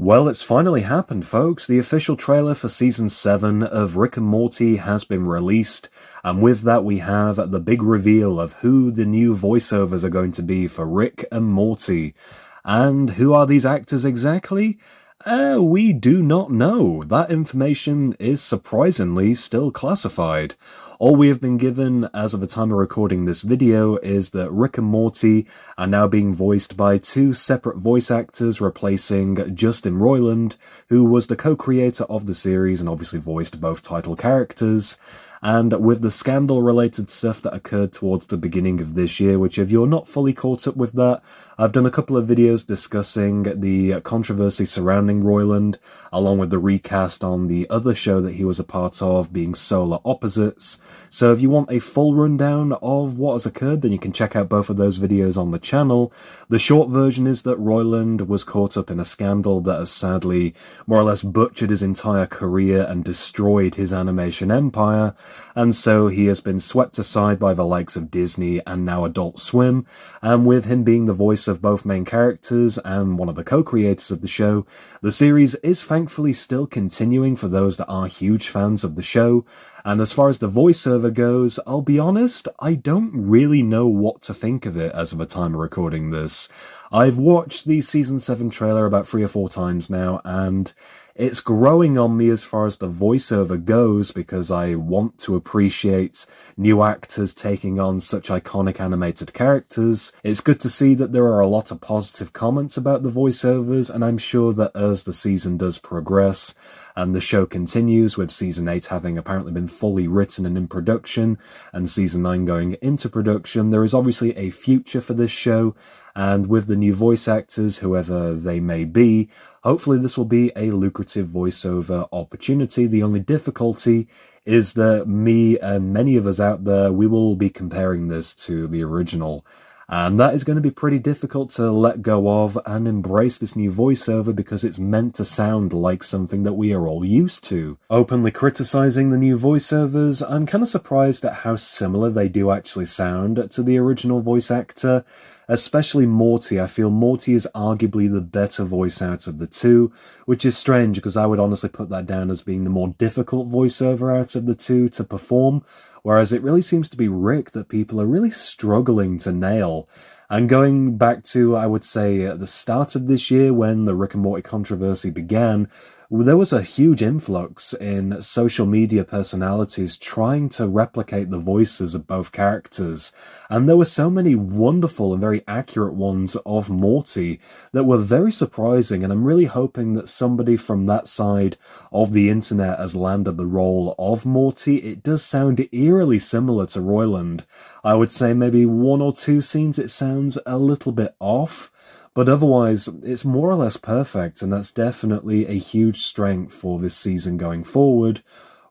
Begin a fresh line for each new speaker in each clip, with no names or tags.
Well, it's finally happened, folks. The official trailer for Season 7 of Rick and Morty has been released, and with that we have the big reveal of who the new voiceovers are going to be for Rick and Morty. And who are these actors exactly? We do not know. That information is surprisingly still classified. All we have been given as of the time of recording this video is that Rick and Morty are now being voiced by two separate voice actors, replacing Justin Roiland, who was the co-creator of the series and obviously voiced both title characters. And with the scandal-related stuff that occurred towards the beginning of this year, which if you're not fully caught up with that, I've done a couple of videos discussing the controversy surrounding Roiland, along with the recast on the other show that he was a part of, being Solar Opposites. So if you want a full rundown of what has occurred, then you can check out both of those videos on the channel. The short version is that Roiland was caught up in a scandal that has sadly more or less butchered his entire career and destroyed his animation empire, and so he has been swept aside by the likes of Disney and now Adult Swim, and with him being the voice of both main characters and one of the co-creators of the show, the series is thankfully still continuing for those that are huge fans of the show. And as far as the voiceover goes, I'll be honest, I don't really know what to think of it as of the time of recording this. I've watched the Season 7 trailer about 3 or 4 times now, and it's growing on me as far as the voiceover goes because I want to appreciate new actors taking on such iconic animated characters. It's good to see that there are a lot of positive comments about the voiceovers, and I'm sure that as the season does progress, and the show continues, with Season 8 having apparently been fully written and in production, and Season 9 going into production, there is obviously a future for this show, and with the new voice actors, whoever they may be, hopefully this will be a lucrative voiceover opportunity. The only difficulty is that me and many of us out there, we will be comparing this to the original. And that is going to be pretty difficult to let go of and embrace this new voiceover because it's meant to sound like something that we are all used to. Openly criticizing the new voiceovers, I'm kind of surprised at how similar they do actually sound to the original voice actor. Especially Morty. I feel Morty is arguably the better voice out of the two, which is strange because I would honestly put that down as being the more difficult voiceover out of the two to perform, whereas it really seems to be Rick that people are really struggling to nail. And going back to, I would say, at the start of this year when the Rick and Morty controversy began, there was a huge influx in social media personalities trying to replicate the voices of both characters, and there were so many wonderful and very accurate ones of Morty that were very surprising, and I'm really hoping that somebody from that side of the internet has landed the role of Morty. It does sound eerily similar to Roiland. I would say maybe 1 or 2 scenes it sounds a little bit off, but otherwise, it's more or less perfect, and that's definitely a huge strength for this season going forward.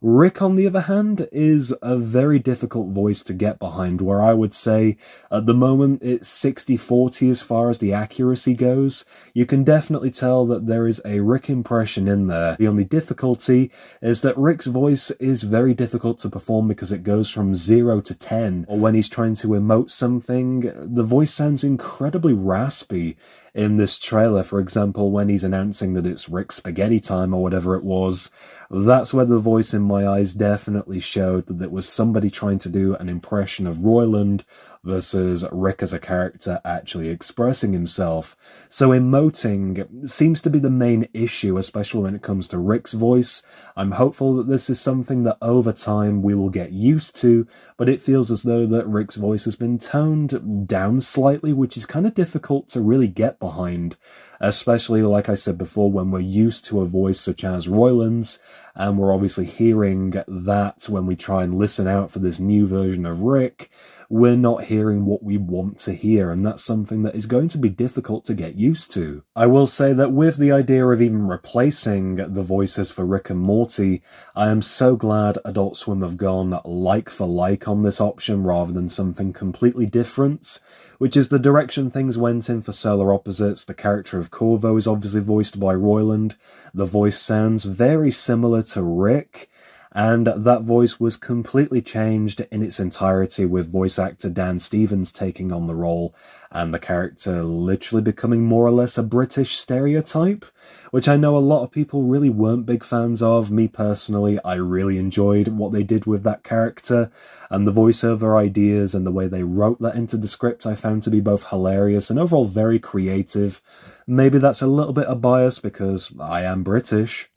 Rick, on the other hand, is a very difficult voice to get behind, where I would say, at the moment, it's 60-40 as far as the accuracy goes. You can definitely tell that there is a Rick impression in there. The only difficulty is that Rick's voice is very difficult to perform because it goes from 0 to 10, or when he's trying to emote something, the voice sounds incredibly raspy. In this trailer, for example, when he's announcing that it's Rick Spaghetti time or whatever it was, that's where the voice in my eyes definitely showed that it was somebody trying to do an impression of Roiland versus Rick as a character actually expressing himself. So emoting seems to be the main issue, especially when it comes to Rick's voice. I'm hopeful that this is something that over time we will get used to, but it feels as though that Rick's voice has been toned down slightly, which is kind of difficult to really get behind, especially, like I said before, when we're used to a voice such as Roiland's, and we're obviously hearing that when we try and listen out for this new version of Rick, we're not hearing what we want to hear, and that's something that is going to be difficult to get used to. I will say that with the idea of even replacing the voices for Rick and Morty, I am so glad Adult Swim have gone like for like on this option rather than something completely different, which is the direction things went in for Solar Opposites. The character of Corvo is obviously voiced by Roiland. The voice sounds very similar to Rick, and that voice was completely changed in its entirety, with voice actor Dan Stevens taking on the role, and the character literally becoming more or less a British stereotype, which I know a lot of people really weren't big fans of. Me personally, I really enjoyed what they did with that character, and the voiceover ideas and the way they wrote that into the script I found to be both hilarious and overall very creative. Maybe that's a little bit of bias because I am British.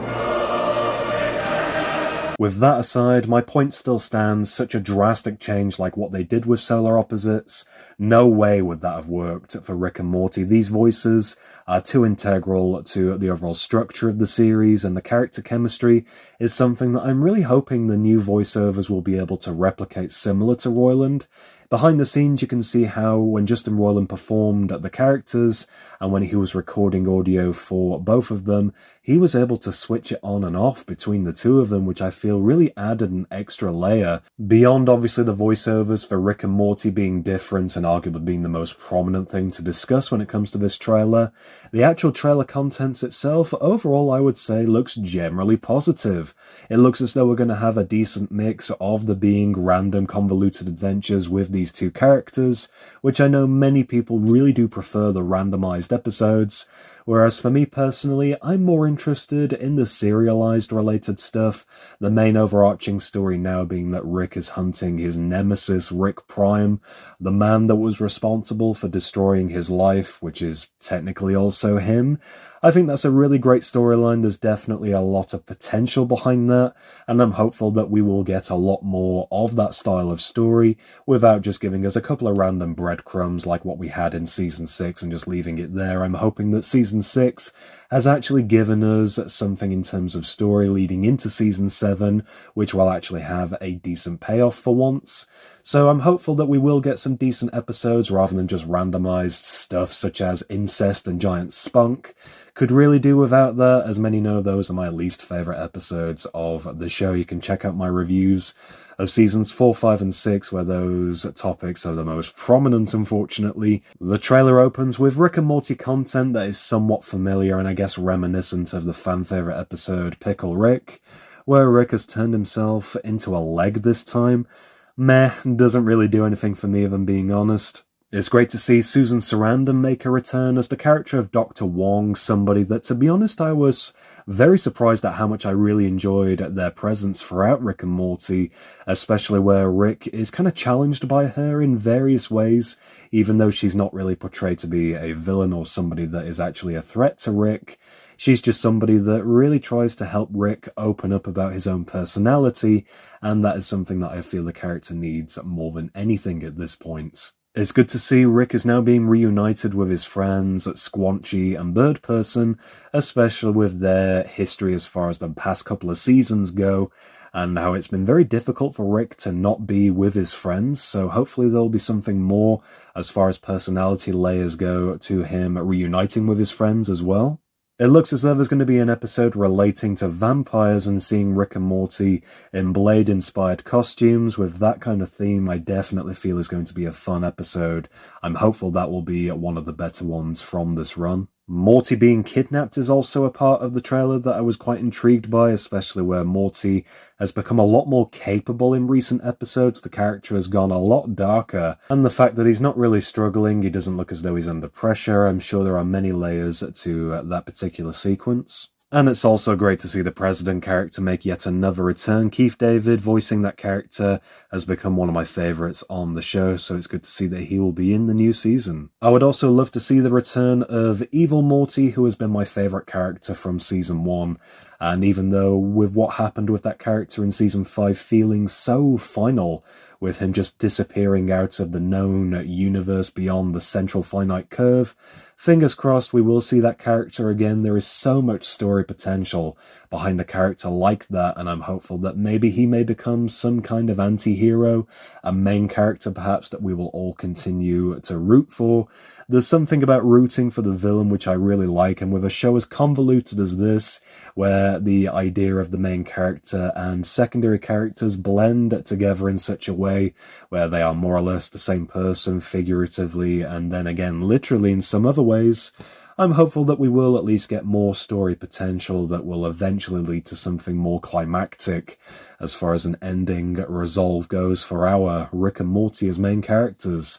With that aside, my point still stands. Such a drastic change like what they did with Solar Opposites, no way would that have worked for Rick and Morty. These voices are too integral to the overall structure of the series, and the character chemistry is something that I'm really hoping the new voiceovers will be able to replicate similar to Roiland. Behind the scenes, you can see how when Justin Roiland performed the characters and when he was recording audio for both of them, he was able to switch it on and off between the two of them, which I feel really added an extra layer. Beyond obviously the voiceovers for Rick and Morty being different and arguably being the most prominent thing to discuss when it comes to this trailer, the actual trailer contents itself, overall I would say, looks generally positive. It looks as though we're going to have a decent mix of the being random convoluted adventures with these two characters, which I know many people really do prefer the randomized episodes, whereas for me personally, I'm more interested in the serialized related stuff, the main overarching story now being that Rick is hunting his nemesis, Rick Prime, the man that was responsible for destroying his life, which is technically also him. I think that's a really great storyline. There's definitely a lot of potential behind that, and I'm hopeful that we will get a lot more of that style of story without just giving us a couple of random breadcrumbs like what we had in Season 6 and just leaving it there. I'm hoping that Season 6 has actually given us something in terms of story leading into Season 7, which will actually have a decent payoff for once. So I'm hopeful that we will get some decent episodes rather than just randomized stuff such as incest and giant spunk. Could really do without that. As many know, those are my least favourite episodes of the show. You can check out my reviews of seasons 4, 5 and 6 where those topics are the most prominent, unfortunately. The trailer opens with Rick and Morty content that is somewhat familiar and I guess reminiscent of the fan favourite episode Pickle Rick, where Rick has turned himself into a leg this time. Meh, doesn't really do anything for me if I'm being honest. It's great to see Susan Sarandon make a return as the character of Dr. Wong, somebody that, to be honest, I was very surprised at how much I really enjoyed their presence throughout Rick and Morty, especially where Rick is kind of challenged by her in various ways, even though she's not really portrayed to be a villain or somebody that is actually a threat to Rick. She's just somebody that really tries to help Rick open up about his own personality, and that is something that I feel the character needs more than anything at this point. It's good to see Rick is now being reunited with his friends Squanchy and Bird Person, especially with their history as far as the past couple of seasons go, and how it's been very difficult for Rick to not be with his friends, so hopefully there'll be something more as far as personality layers go to him reuniting with his friends as well. It looks as though there's going to be an episode relating to vampires and seeing Rick and Morty in Blade-inspired costumes. With that kind of theme, I definitely feel is going to be a fun episode. I'm hopeful that will be one of the better ones from this run. Morty being kidnapped is also a part of the trailer that I was quite intrigued by, especially where Morty has become a lot more capable in recent episodes. The character has gone a lot darker, and the fact that he's not really struggling, he doesn't look as though he's under pressure. I'm sure there are many layers to that particular sequence. And it's also great to see the President character make yet another return. Keith David voicing that character has become one of my favourites on the show, so it's good to see that he will be in the new season. I would also love to see the return of Evil Morty, who has been my favourite character from Season 1. And even though with what happened with that character in Season 5 feeling so final, with him just disappearing out of the known universe beyond the central finite curve, fingers crossed we will see that character again. There is so much story potential behind a character like that, and I'm hopeful that maybe he may become some kind of anti-hero, a main character perhaps that we will all continue to root for. There's something about rooting for the villain which I really like, and with a show as convoluted as this, where the idea of the main character and secondary characters blend together in such a way where they are more or less the same person figuratively and then again literally in some other ways, I'm hopeful that we will at least get more story potential that will eventually lead to something more climactic as far as an ending resolve goes for our Rick and Morty as main characters.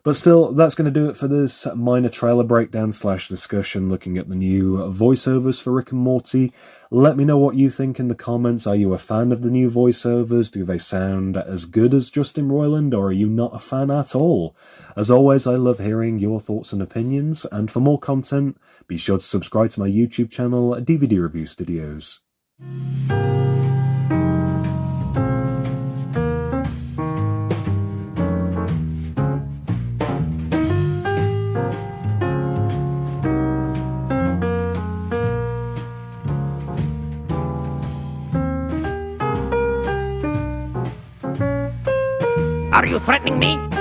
But still, that's going to do it for this minor trailer breakdown / discussion looking at the new voiceovers for Rick and Morty. Let me know what you think in the comments. Are you a fan of the new voiceovers? Do they sound as good as Justin Roiland, or are you not a fan at all? As always, I love hearing your thoughts and opinions, and for more content, be sure to subscribe to my YouTube channel, DVD Review Studios.
Are you threatening me?